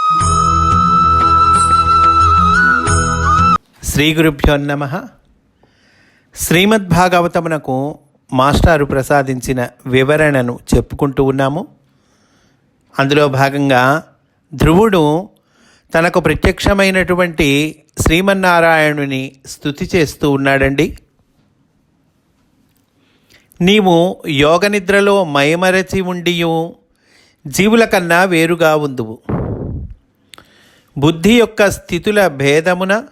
శ్రీ గురుభ్యో నమః. శ్రీమద్భాగవతమునకు మాస్టారు ప్రసాదించిన వివరణను చెప్పుకుంటూ ఉన్నాము. అందులో భాగంగా ధ్రువుడు తనకు ప్రత్యక్షమైనటువంటి శ్రీమన్నారాయణుని స్తుతి చేస్తూ ఉన్నాడండి. నీవు యోగనిద్రలో మైమరచి ఉండియు జీవుల కన్నా వేరుగా ఉందువు. బుద్ధి యొక్క స్థితుల భేదమున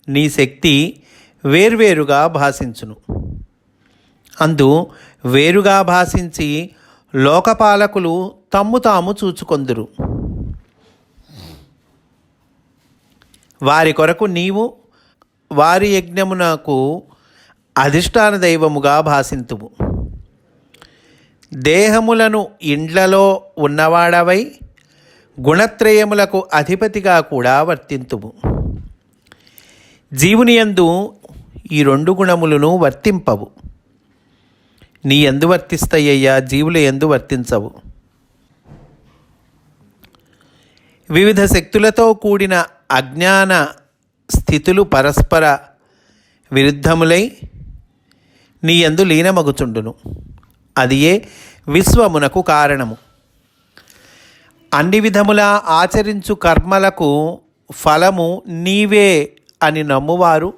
నీ శక్తి వేర్వేరుగా భాషించును. అందు వేరుగా భాషించి లోకపాలకులు తమ్ము తాము చూచుకొందురు. వారి కొరకు నీవు వారి యజ్ఞమునకు అధిష్టాన దైవముగా భాషింతువు. దేహములను ఇండ్లలో ఉన్నవాడవై గుణత్రయములకు అధిపతిగా కూడా వర్తింతువు. జీవుని యందు ఈ రెండు గుణములను వర్తింపవు. నీ యందు వర్తిస్తాయ్యా, జీవుల యందు వర్తించవు. వివిధ శక్తులతో కూడిన అజ్ఞాన స్థితులు పరస్పర విరుద్ధములై నీ యందు లీనమగుచుండును. అది ఏ విశ్వమునకు కారణము. అన్ని విధములా ఆచరించు కర్మలకు ఫలము నీవే అని నమ్మువారు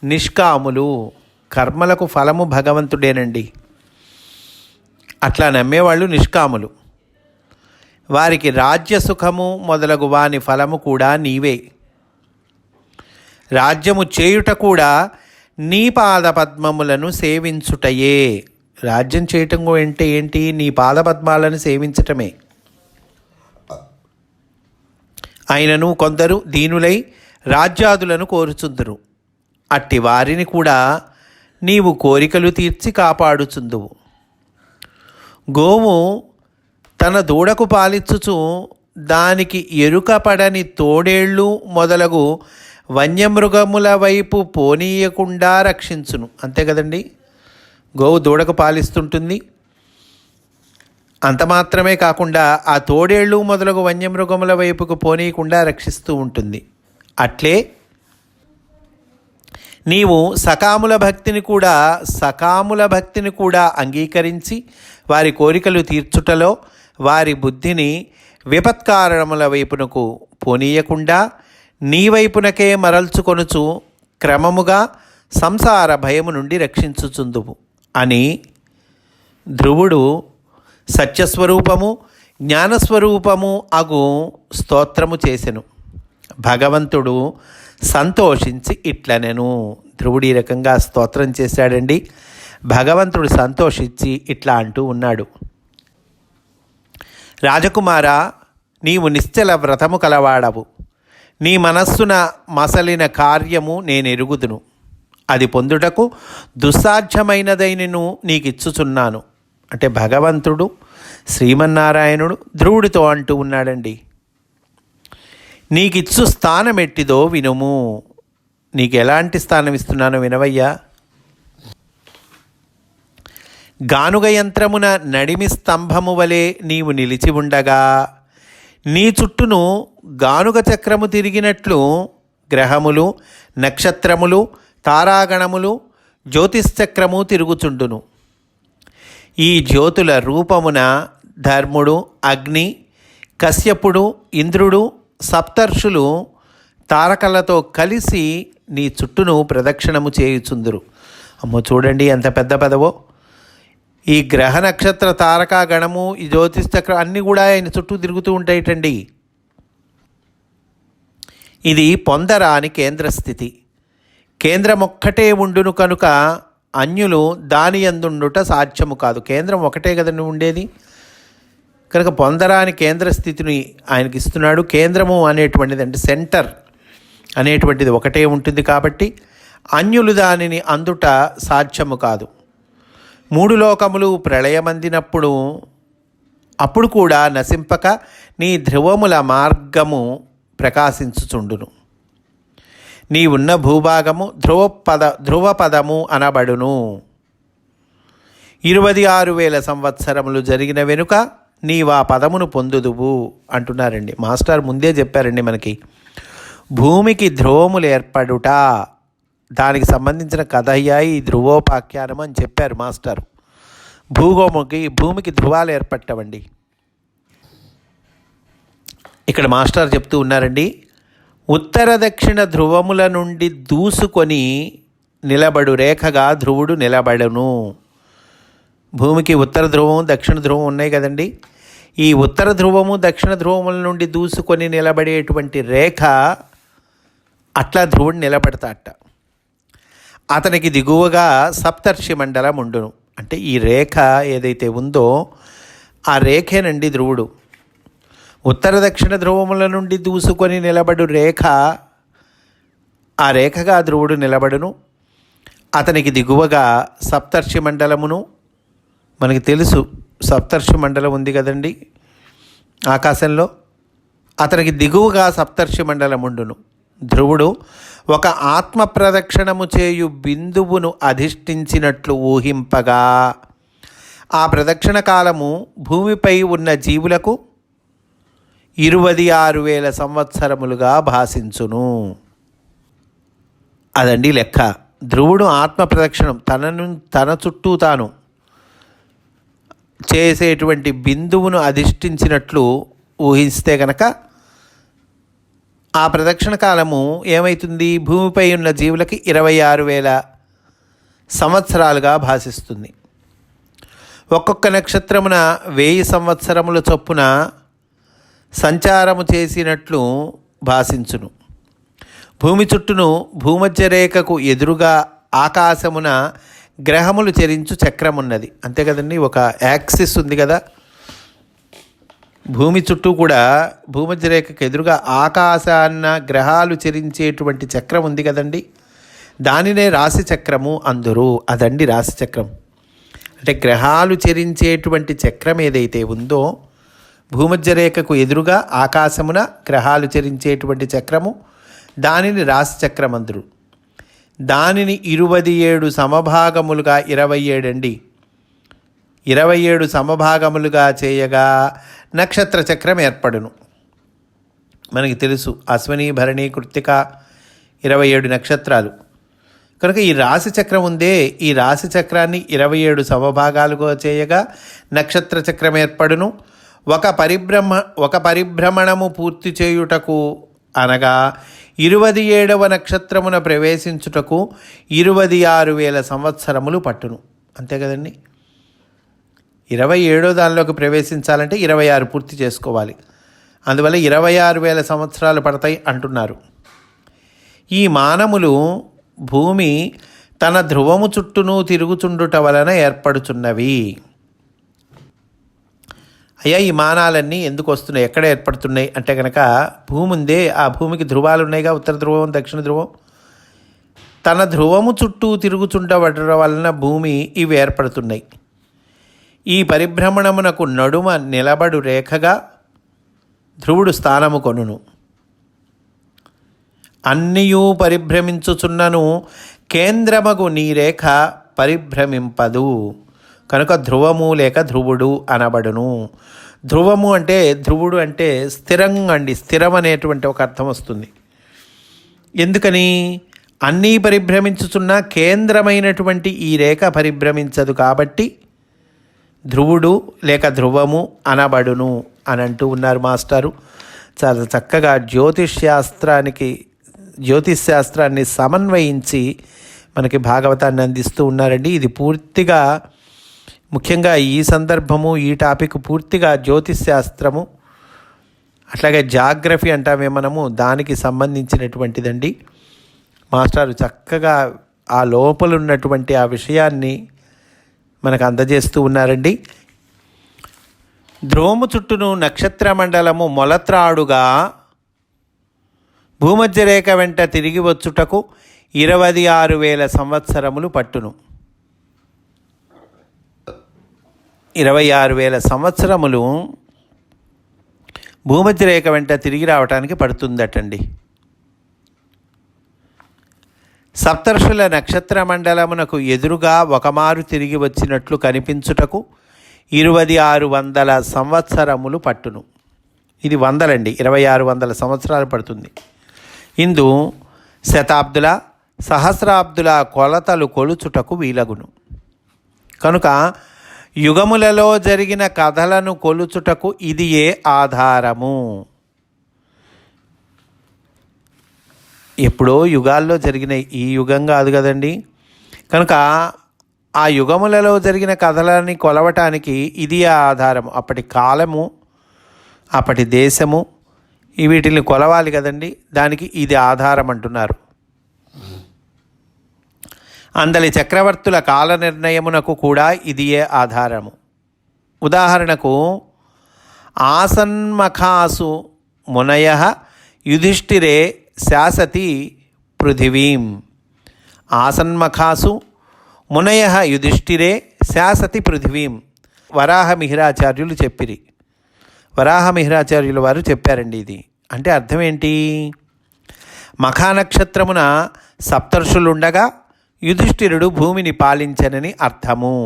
నిష్కాములు. కర్మలకు ఫలము భగవంతుడేనండి. అట్లా నమ్మేవాళ్ళు నిష్కాములు. వారికి రాజ్య సుఖము మొదలగు వాని ఫలము కూడా నీవే. రాజ్యము చేయుట కూడా నీ పాదపద్మములను సేవించుటయే. రాజ్యం చేయటం అంటే ఏంటి? నీ పాదపద్మాలను సేవించటమే. అయినను కొందరు దీనులై రాజ్యాదులను కోరుచుందురు. అట్టి వారిని కూడా నీవు కోరికలు తీర్చి కాపాడుచుందువు. గోవు తన దూడకు పాలిచ్చుచు దానికి ఎరుకపడని తోడేళ్ళు మొదలగు వన్యమృగముల వైపు పోనీయకుండా రక్షించును. అంతే కదండి. గోవు దూడకు పాలిస్తుంటుంది. అంత మాత్రమే కాకుండా ఆ తోడేళ్ళు మొదలగు వన్యమృగముల వైపుకు పోనీయకుండా రక్షిస్తూ ఉంటుంది. అట్లే నీవు సకాముల భక్తిని కూడా అంగీకరించి వారి కోరికలు తీర్చుటలో వారి బుద్ధిని విపత్కారణముల వైపునకు పోనీయకుండా నీ వైపునకే మరల్చుకొనుచు క్రమముగా సంసార భయము నుండి రక్షించుచుందువు అని ధ్రువుడు సత్యస్వరూపము జ్ఞానస్వరూపము అగు స్తోత్రము చేసెను. భగవంతుడు సంతోషించి ఇట్లనెను. ధ్రువుడు ఈ రకంగా స్తోత్రం చేశాడండి. భగవంతుడు సంతోషించి ఇట్లా అంటూ ఉన్నాడు. రాజకుమారా, నీవు నిశ్చల వ్రతము కలవాడవు. నీ మనస్సున మసలిన కార్యము నేనెరుగుదును. అది పొందుటకు దుస్సాధ్యమైనదైనను నీకిచ్చుచున్నాను. అంటే భగవంతుడు శ్రీమన్నారాయణుడు ధ్రువుడితో అంటూ ఉన్నాడండి. నీకిచ్చు స్థానం ఎట్టిదో వినుము. నీకు ఎలాంటి స్థానం ఇస్తున్నానో వినవయ్యా. గానుగ యంత్రమున నడిమి స్తంభము వలె నీవు నిలిచి ఉండగా నీ చుట్టూను గానుగ చక్రము తిరిగినట్లు గ్రహములు, నక్షత్రములు, తారాగణములు, జ్యోతిశ్చక్రము తిరుగుచుండును. ఈ జ్యోతుల రూపమున ధర్ముడు, అగ్ని, కశ్యపుడు, ఇంద్రుడు, సప్తర్షులు తారకలతో కలిసి నీ చుట్టూను ప్రదక్షిణము చేయుచుందురు. అమ్మో, చూడండి ఎంత పెద్ద పదవో. ఈ గ్రహ నక్షత్ర తారకా గణము, ఈ జ్యోతిశ్చక్రం అన్నీ కూడా ఆయన చుట్టూ తిరుగుతూ ఉంటాయిటండి. ఇది పొందరాని కేంద్రస్థితి. కేంద్రమొక్కటే ఉండును కనుక అన్యులు దాని యందుండుట సాధ్యము కాదు. కేంద్రం ఒకటే కదండి ఉండేది. కనుక పొందరాని కేంద్ర స్థితిని ఆయనకి ఇస్తున్నాడు. కేంద్రము అనేటువంటిది అంటే సెంటర్ అనేటువంటిది ఒకటే ఉంటుంది కాబట్టి అన్యులు దానిని అందుట సాధ్యము కాదు. మూడు లోకములు ప్రళయమందినప్పుడు అప్పుడు కూడా నశింపక నీ ధ్రువముల మార్గము ప్రకాశించుచుండును. నీ ఉన్న భూభాగము ధ్రువపదము అనబడును. 26,000 సంవత్సరములు జరిగిన వెనుక నీవా పదమును పొందుదువు అంటున్నారండి. మాస్టర్ ముందే చెప్పారండి మనకి. భూమికి ధ్రువములు ఏర్పడుట, దానికి సంబంధించిన కథ అయ్యా ఈ ధ్రువోపాఖ్యానం అని చెప్పారు మాస్టర్. భూమికి ధ్రువాలు ఏర్పట్టవండి. ఇక్కడ మాస్టర్ చెప్తూ ఉన్నారండి, ఉత్తర దక్షిణ ధ్రువముల నుండి దూసుకొని నిలబడు రేఖగా ధ్రువుడు నిలబడను. భూమికి ఉత్తర ధ్రువం దక్షిణ ధ్రువం ఉన్నాయి కదండి. ఈ ఉత్తర ధ్రువము దక్షిణ ధ్రువముల నుండి దూసుకొని నిలబడేటువంటి రేఖ అట్లా ధ్రువుడు నిలబడతాట. అతనికి దిగువగా సప్తర్షి మండలం ఉండును. అంటే ఈ రేఖ ఏదైతే ఉందో ఆ రేఖేనండి ధ్రువుడు. ఉత్తర దక్షిణ ధ్రువముల నుండి దూసుకొని నిలబడు రేఖ, ఆ రేఖగా ధ్రువుడు నిలబడును. అతనికి దిగువగా సప్తర్షి మండలమును, మనకి తెలుసు సప్తర్షి మండలం ఉంది కదండి ఆకాశంలో, అతనికి దిగువగా సప్తర్షి మండలం ఉండును. ధ్రువుడు ఒక ఆత్మ ప్రదక్షిణము చేయు బిందువును అధిష్ఠించినట్లు ఊహింపగా ఆ ప్రదక్షిణ కాలము భూమిపై ఉన్న జీవులకు 26,000 సంవత్సరములుగా భాషించును. అదండి లెక్క. ధ్రువుడు ఆత్మ ప్రదక్షిణం తన చుట్టూ తాను చేసేటువంటి బిందువును అధిష్ఠించినట్లు ఊహిస్తే కనుక ఆ ప్రదక్షిణ కాలము ఏమవుతుంది, భూమిపై ఉన్న జీవులకి 26,000 సంవత్సరాలుగా భాషిస్తుంది. ఒక్కొక్క నక్షత్రమున 1000 సంవత్సరముల చొప్పున సంచారము చేసినట్లు భాషించును. భూమి చుట్టూను భూమధ్య రేఖకు ఎదురుగా ఆకాశమున గ్రహములు చరించు చక్రం ఉన్నది. అంతే కదండి, ఒక యాక్సిస్ ఉంది కదా. భూమి చుట్టూ కూడా భూమధ్య రేఖకు ఎదురుగా ఆకాశాన్న గ్రహాలు చరించేటువంటి చక్రం ఉంది కదండి, దానినే రాశి చక్రము అందురు. అదండి రాశి చక్రం. అంటే గ్రహాలు చరించేటువంటి చక్రం ఏదైతే ఉందో, భూమధ్య రేఖకు ఎదురుగా ఆకాశమున గ్రహాలు చరించేటువంటి చక్రము, దానిని రాశి చక్రం అందురు. దానిని 27 సమభాగములుగా 27 అండి 27 సమభాగములుగా చేయగా నక్షత్ర చక్రం ఏర్పడును. మనకి తెలుసు అశ్విని భరణి కృత్తిక 27 నక్షత్రాలు. కనుక ఈ రాశి చక్రం ఉందే, ఈ రాశి చక్రాన్ని 27 సమభాగాలుగా చేయగా నక్షత్ర చక్రం ఏర్పడును. ఒక పరిభ్రమణము పూర్తి చేయుటకు అనగా 27వ నక్షత్రమున ప్రవేశించుటకు 26,000 సంవత్సరములు పట్టును. అంతే కదండి. 27వ దానిలోకి ప్రవేశించాలంటే 26 పూర్తి చేసుకోవాలి. అందువల్ల 26,000 సంవత్సరాలు పడతాయి అంటున్నారు. ఈ మానములు భూమి తన ధ్రువము చుట్టూను తిరుగుచుండుట వలన ఏర్పడుచున్నవి. అయ్యా ఈ మానాలన్నీ ఎందుకు వస్తున్నాయి, ఎక్కడ ఏర్పడుతున్నాయి అంటే కనుక, భూమి ఉందే, ఆ భూమికి ధ్రువాలు ఉన్నాయిగా, ఉత్తర ధ్రువం దక్షిణ ధ్రువం. తన ధ్రువము చుట్టూ తిరుగుచుండబడటం వలన భూమి ఇవి ఏర్పడుతున్నాయి. ఈ పరిభ్రమణమునకు నడుమ నిలబడు రేఖగా ధ్రువుడు స్థానము కొనును. అన్నియూ పరిభ్రమించుచున్నను కేంద్రమగు నీ రేఖ పరిభ్రమింపదు. కనుక ధ్రువము లేక ధ్రువుడు అనబడును. ధ్రువము అంటే ధ్రువుడు అంటే స్థిరంగా అండి, స్థిరం అనేటువంటి ఒక అర్థం వస్తుంది. ఎందుకని, అన్నీ పరిభ్రమించుచున్న కేంద్రమైనటువంటి ఈ రేఖ పరిభ్రమించదు కాబట్టి ధ్రువుడు లేక ధ్రువము అనబడును అని అంటూ ఉన్నారు మాస్టారు. చాలా చక్కగా జ్యోతిష్ శాస్త్రాన్ని సమన్వయించి మనకి భాగవతాన్ని అందిస్తూ ఉన్నారండి. ఇది పూర్తిగా, ముఖ్యంగా ఈ సందర్భము, ఈ టాపిక్ పూర్తిగా జ్యోతిష్ శాస్త్రము, అట్లాగే జాగ్రఫీ అంటామే మనము, దానికి సంబంధించినటువంటిదండి. మాస్టారు చక్కగా ఆ లోపల ఉన్నటువంటి ఆ విషయాన్ని మనకు అందజేస్తూ ఉన్నారండి. ధ్రువము చుట్టూను నక్షత్ర మండలము మొలత్రాడుగా భూమధ్య రేఖ వెంట తిరిగి వచ్చుటకు 26,000 సంవత్సరములు పట్టును. 26,000 సంవత్సరములు భూమధ్య రేఖ వెంట తిరిగి రావటానికి పడుతుందటండి. సప్తర్షుల నక్షత్ర మండలమునకు ఎదురుగా ఒకమారు తిరిగి వచ్చినట్లు కనిపించుటకు 2600 సంవత్సరములు పట్టును. ఇది వందలండి, 2600 సంవత్సరాలు పడుతుంది. ఇందు శతాబ్దుల సహస్రాబ్దుల కొలతలు కొలుచుటకు వీలగును. కనుక యుగములలో జరిగిన కథలను కొలుచుటకు ఇది ఏ ఆధారము. ఎప్పుడో యుగాల్లో జరిగిన ఈ యుగం కాదు కదండి. కనుక ఆ యుగములలో జరిగిన కథలని కొలవటానికి ఇది ఆధారము. అప్పటి కాలము, అప్పటి దేశము, వీటిని కొలవాలి కదండి, దానికి ఇది ఆధారం అంటున్నారు. అందలి చక్రవర్తుల కాల నిర్ణయమునకు కూడా ఇదియే ఆధారము. ఉదాహరణకు ఆసన్మఖాసు మునయ యుధిష్ఠిరే శాసతి పృథివీం. ఆసన్మఖాసు మునయ యుధిష్ఠిరే శాసతి పృథివీం వరాహమిహిరాచార్యులు చెప్పిరి. వరాహమిహిరాచార్యుల వారు చెప్పారండి. ఇది అంటే అర్థం ఏంటి? మఖానక్షత్రమున సప్తర్షులుండగా యుధిష్ఠిరుడు భూమిని పాలించనని అర్థము.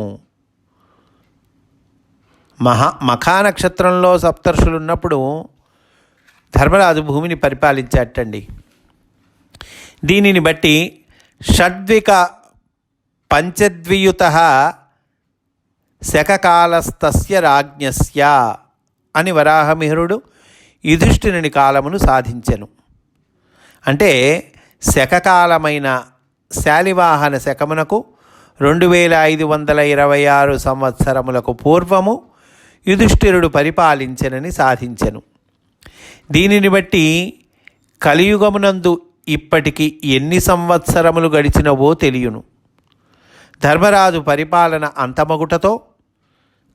మఖానక్షత్రంలో సప్తర్షులు ఉన్నప్పుడు ధర్మరాజు భూమిని పరిపాలించాటండి. దీనిని బట్టి షడ్విక పంచద్వియుత శకకాలస్తస్య రాజ్ఞస్య అని వరాహమిహిరుడు యుధిష్ఠిరుని కాలమును సాధించెను. అంటే శకకాలమైన శాలివాహన శకమునకు 2526 సంవత్సరములకు పూర్వము యుధిష్ఠిరుడు పరిపాలించెనని సాధించెను. దీనిని బట్టి కలియుగమునందు ఇప్పటికి ఎన్ని సంవత్సరములు గడిచినవో తెలియను. ధర్మరాజు పరిపాలన అంతమగుటతో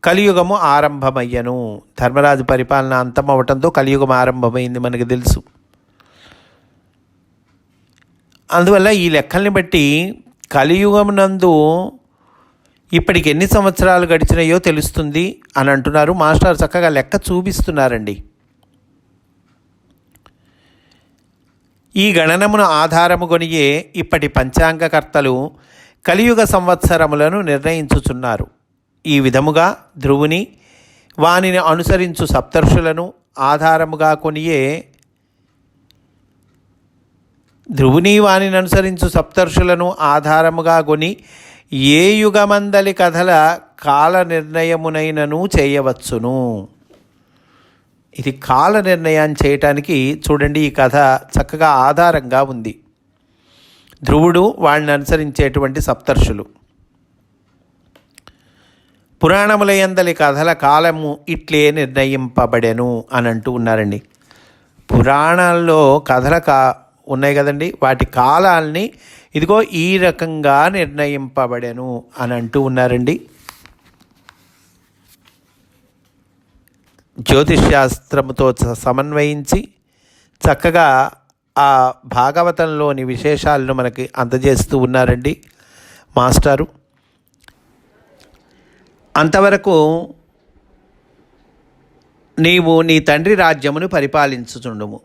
కలియుగము ఆరంభమయ్యను. ధర్మరాజు పరిపాలన అంతమవటంతో కలియుగం ఆరంభమైంది మనకు తెలుసు. అందువల్ల ఈ లెక్కల్ని బట్టి కలియుగమునందు ఇప్పటికి ఎన్ని సంవత్సరాలు గడిచినాయో తెలుస్తుంది అని అంటున్నారు. మాస్టర్ చక్కగా లెక్క చూపిస్తున్నారండి. ఈ గణనమును ఆధారము కొనియే ఇప్పటి పంచాంగకర్తలు కలియుగ సంవత్సరములను నిర్ణయించుచున్నారు. ఈ విధముగా ధ్రువుని వానిని అనుసరించు సప్తర్షులను ఆధారముగా కొనియే సప్తర్షులను ఆధారముగా కొని ఏ యుగమందలి కథల కాల నిర్ణయమునైనను చేయవచ్చును. ఇది కాల నిర్ణయాన్ని చేయటానికి చూడండి, ఈ కథ చక్కగా ఆధారంగా ఉంది. ధ్రువుడు వాడిని అనుసరించేటువంటి సప్తర్షులు. పురాణములయందలి కథల కాలము ఇట్లే నిర్ణయింపబడెను అని అంటూ ఉన్నారండి. పురాణాల్లో కథల ఉన్నాయి కదండి, వాటి కాలాల్ని ఇదిగో ఈ రకంగా నిర్ణయింపబడెను అని అంటూ ఉన్నారండి. జ్యోతిష్శాస్త్రముతో సమన్వయించి చక్కగా ఆ భాగవతంలోని విశేషాలను మనకి అందజేస్తూ ఉన్నారండి మాస్టారు. అంతవరకు నీవు నీ తండ్రి రాజ్యమును పరిపాలించుచుండుము.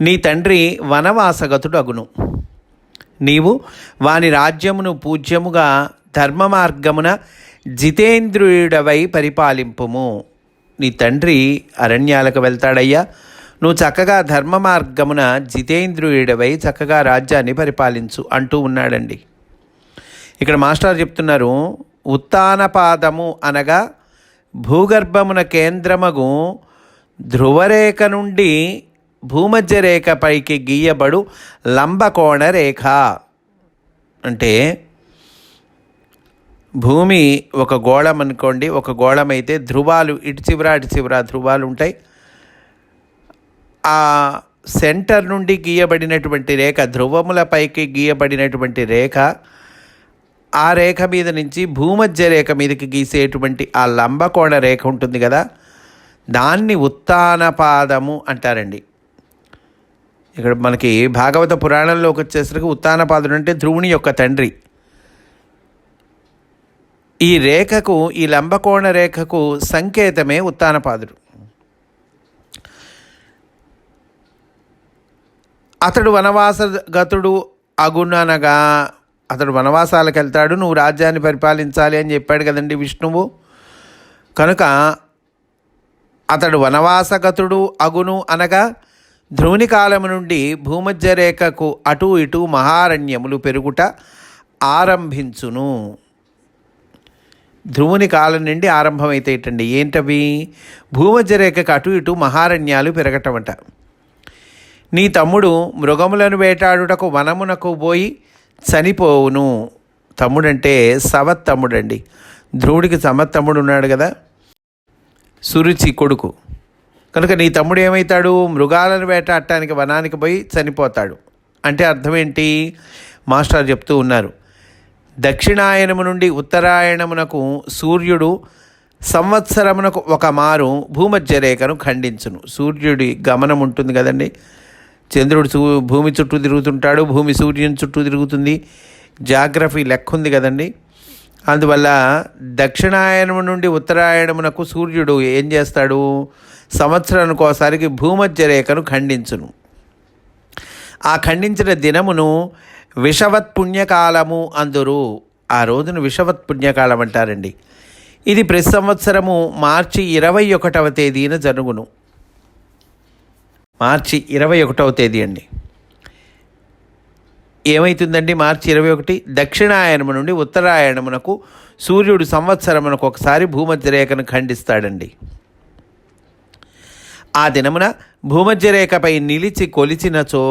నీ తండ్రి వనవాసగతుడు అగును. నీవు వాని రాజ్యమును పూజ్యముగా ధర్మ మార్గమున జితేంద్రియుడవై పరిపాలింపుము. నీ తండ్రి అరణ్యాలకు వెళ్తాడయ్యా, నువ్వు చక్కగా ధర్మ మార్గమున జితేంద్రియుడవై చక్కగా రాజ్యాన్ని పరిపాలించు అంటూ ఉన్నాడండి. ఇక్కడ మాస్టర్ చెప్తున్నారు, ఉత్తానపాదము అనగా భూగర్భమున కేంద్రమగు ధ్రువరేఖ నుండి భూమధ్య రేఖ పైకి గీయబడు లంబకోణ రేఖ. అంటే భూమి ఒక గోళం అనుకోండి, ఒక గోళం అయితే ధ్రువాలు ఇటు చివర అటు చివర ధ్రువాలు ఉంటాయి. ఆ సెంటర్ నుండి గీయబడినటువంటి రేఖ, ధ్రువముల పైకి గీయబడినటువంటి రేఖ, ఆ రేఖ మీద నుంచి భూమధ్య రేఖ మీదకి గీసేటువంటి ఆ లంబకోణ రేఖ ఉంటుంది కదా, దాన్ని ఉత్తానపాదము అంటారండి. ఇక్కడ మనకి భాగవత పురాణంలోకి వచ్చేసరికి ఉత్తానపాదుడు అంటే ధ్రువుని యొక్క తండ్రి. ఈ రేఖకు, ఈ లంబకోణ రేఖకు సంకేతమే ఉత్తానపాదుడు. అతడు వనవాసగతుడు అగుననగా, అతడు వనవాసాలకు వెళ్తాడు, నువ్వు రాజ్యాన్ని పరిపాలించాలి అని చెప్పాడు కదండి విష్ణువు. కనుక అతడు వనవాసగతుడు అగును అనగా ధ్రువుని కాలము నుండి భూమధ్య రేఖకు అటు ఇటు మహారణ్యములు పెరుగుట ఆరంభించును. ధ్రువుని కాలం నుండి ఆరంభమైతేటండి. ఏంటవి? భూమధ్య రేఖకు అటు ఇటు మహారణ్యాలు పెరగటమట. నీ తమ్ముడు మృగములను వేటాడుటకు వనమునకు పోయి చనిపోవును. తమ్ముడంటే సవత్తమ్ముడండి. ధ్రువుడికి సమత్తమ్ముడు ఉన్నాడు కదా, సురుచి కొడుకు. కనుక నీ తమ్ముడు ఏమవుతాడు? మృగాలను వేటాడటానికి వనానికి పోయి చనిపోతాడు. అంటే అర్థం ఏంటి? మాస్టర్ చెప్తూ ఉన్నారు, దక్షిణాయనము నుండి ఉత్తరాయణమునకు సూర్యుడు సంవత్సరమునకు ఒక మారు భూమధ్య రేఖను ఖండించును. సూర్యుడి గమనం ఉంటుంది కదండి. చంద్రుడు భూమి చుట్టూ తిరుగుతుంటాడు, భూమి సూర్యుని చుట్టూ తిరుగుతుంది. జాగ్రఫీ లెక్క ఉంది కదండి. అందువల్ల దక్షిణాయనము నుండి ఉత్తరాయణమునకు సూర్యుడు ఏం చేస్తాడు? సంవత్సరానికి ఒకసారికి భూమధ్య రేఖను ఖండించును. ఆ ఖండించిన దినమును విషవత్ పుణ్యకాలము అందురు. ఆ రోజును విషవత్ పుణ్యకాలం అంటారండి. ఇది ప్రతి సంవత్సరము మార్చి 21వ తేదీన జరుగును. మార్చి 21వ తేదీ అండి. ఏమవుతుందండి మార్చి 21? దక్షిణాయనము నుండి ఉత్తరాయణమునకు సూర్యుడు సంవత్సరమునకు ఒకసారి భూమధ్య రేఖను ఖండిస్తాడండి. ఆ దినమున భూమధ్య రేఖపై నిలిచి కొలిచినచో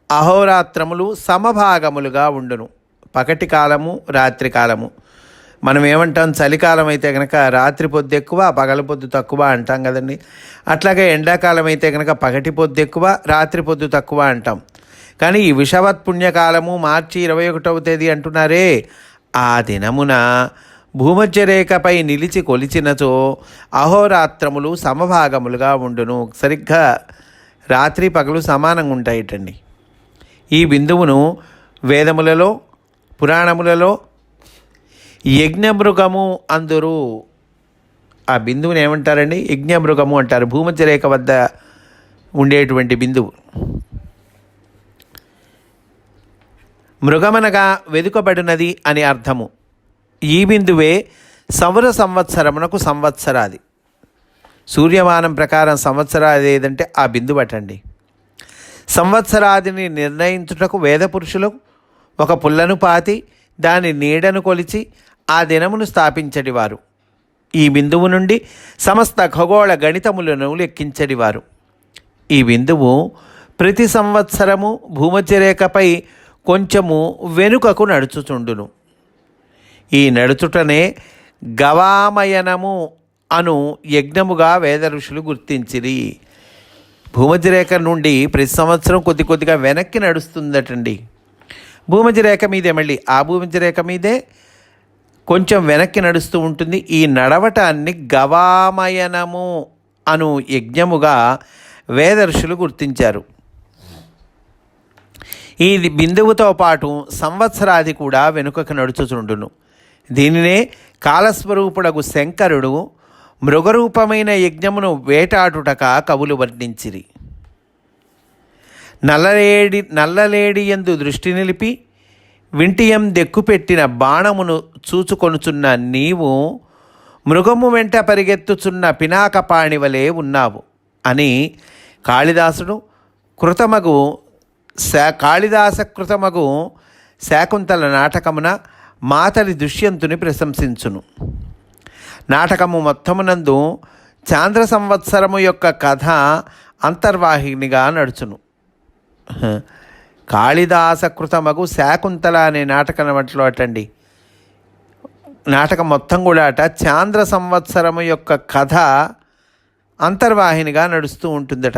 అహోరాత్రములు సమభాగములుగా ఉండును. పగటి కాలము, రాత్రి కాలము. మనం ఏమంటాం? చలికాలం అయితే కనుక రాత్రి పొద్దు ఎక్కువ, పగల పొద్దు తక్కువ అంటాం కదండి. అట్లాగే ఎండాకాలం అయితే కనుక పగటి పొద్దు ఎక్కువ, రాత్రి పొద్దు తక్కువ అంటాం. కానీ ఈ విషవత్ పుణ్యకాలము మార్చి 21వ తేదీ అంటున్నారే, ఆ దినమున భూమధ్య రేఖపై నిలిచి కొలిచినచో అహోరాత్రములు సమభాగములుగా ఉండును. సరిగ్గా రాత్రి పగలు సమానంగా ఉంటాయిటండి. ఈ బిందువును వేదములలో, పురాణములలో యజ్ఞమృగము అందురు. ఆ బిందువుని ఏమంటారండి? యజ్ఞమృగము అంటారు. భూమధ్య రేఖ వద్ద ఉండేటువంటి బిందువు. మృగమనగా వెదుకబడినది అని అర్థము. ఈ బిందువే సౌర సంవత్సరమునకు సంవత్సరాది. సూర్యమానం ప్రకారం సంవత్సరాది ఏదంటే ఆ బిందువు అటండి. సంవత్సరాదిని నిర్ణయించుటకు వేద పురుషులు ఒక పుల్లను పాతి దాని నీడను కొలిచి ఆ దినమును స్థాపించడివారు. ఈ బిందువు నుండి సమస్త ఖగోళ గణితములను లెక్కించడివారు. ఈ బిందువు ప్రతి సంవత్సరము భూమధ్య రేఖపై కొంచెము వెనుకకు నడుచుచుండును. ఈ నడుచుటనే గవామయనము అను యజ్ఞముగా వేద ఋషులు గుర్తించిరి. భూమధ్య రేఖ నుండి ప్రతి సంవత్సరం కొద్ది కొద్దిగా వెనక్కి నడుస్తుందటండి. భూమధ్య రేఖ మీదే మళ్ళీ ఆ భూమధ్య రేఖ మీదే కొంచెం వెనక్కి నడుస్తూ ఉంటుంది. ఈ నడవటాన్ని గవామయనము అను యజ్ఞముగా వేద ఋషులు గుర్తించారు. ఈ బిందువుతో పాటు సంవత్సరాది కూడా వెనుకకు నడుచుచుండును. దీనినే కాలస్వరూపుడగు శంకరుడు మృగరూపమైన యజ్ఞమును వేటాడుటక కవులు వర్ణించిరి. నల్లలేడి యందు దృష్టి నిలిపి వింటియం దెక్కుపెట్టిన బాణమును చూచుకొనుచున్న నీవు మృగము వెంట పరిగెత్తుచున్న పినాకపాణివలే ఉన్నావు అని కాళిదాస కృతమగు శాకుంతల నాటకమున మాతలి దుష్యంతుని ప్రశంసించును. నాటకము మొత్తమునందు చాంద్ర సంవత్సరము యొక్క కథ అంతర్వాహినిగా నడుచును. కాళిదాస కృతమగు శాకుంతల అనే నాటకం వాటిలో అటండి. నాటకం మొత్తం కూడా అట చాంద్ర సంవత్సరము యొక్క కథ అంతర్వాహినిగా నడుస్తూ ఉంటుందట.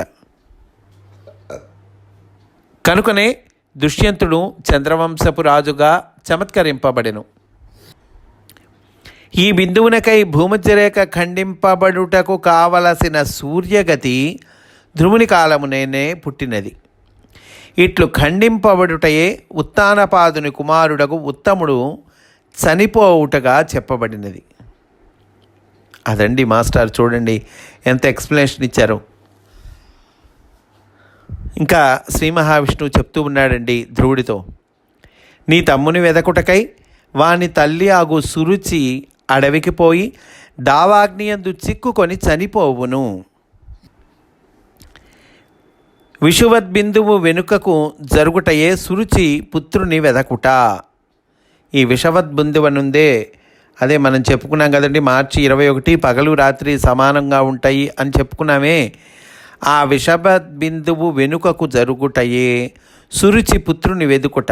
కనుకనే దుష్యంతుడు చంద్రవంశపు రాజుగా చమత్కరింపబడెను. ఈ బిందువునకై భూమధ్యరేఖ ఖండింపబడుటకు కావలసిన సూర్యగతి ధ్రువుని కాలమునేనే పుట్టినది. ఇట్లు ఖండింపబడుటయే ఉత్తానపాదుని కుమారుడకు ఉత్తముడు చనిపోవుటగా చెప్పబడినది. అదండి మాస్టర్, చూడండి ఎంత ఎక్స్ప్లెనేషన్ ఇచ్చారో. ఇంకా శ్రీ మహావిష్ణువు చెప్తూ ఉన్నాడండి ధ్రువుడితో, నీ తమ్ముని వెదకుటకై వాని తల్లి ఆగు సురుచి అడవికి పోయి దావాగ్నియందు చిక్కుకొని చనిపోవును. విషువద్బిందువు వెనుకకు జరుగుటయే సురుచి పుత్రుని వెదకుట. ఈ విషవద్బిందువనుందే అదే మనం చెప్పుకున్నాం కదండి, మార్చి 21 పగలు రాత్రి సమానంగా ఉంటాయి అని చెప్పుకున్నామే. ఆ విషవద్బిందువు వెనుకకు జరుగుటయే సురుచి పుత్రుని వెదుకుట.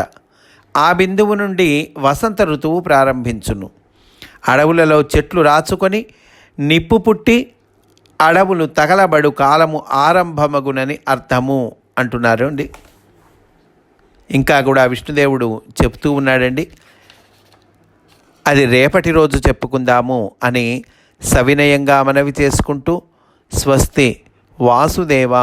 ఆ బిందువు నుండి వసంత ఋతువు ప్రారంభించును. అడవులలో చెట్లు రాచుకొని నిప్పు పుట్టి అడవులు తగలబడు కాలము ఆరంభమగునని అర్థము అంటున్నారు అండి. ఇంకా కూడా విష్ణుదేవుడు చెప్తూ ఉన్నాడండి. అది రేపటి రోజు చెప్పుకుందాము అని సవినయంగా మనవి చేసుకుంటూ స్వస్తి వాసుదేవ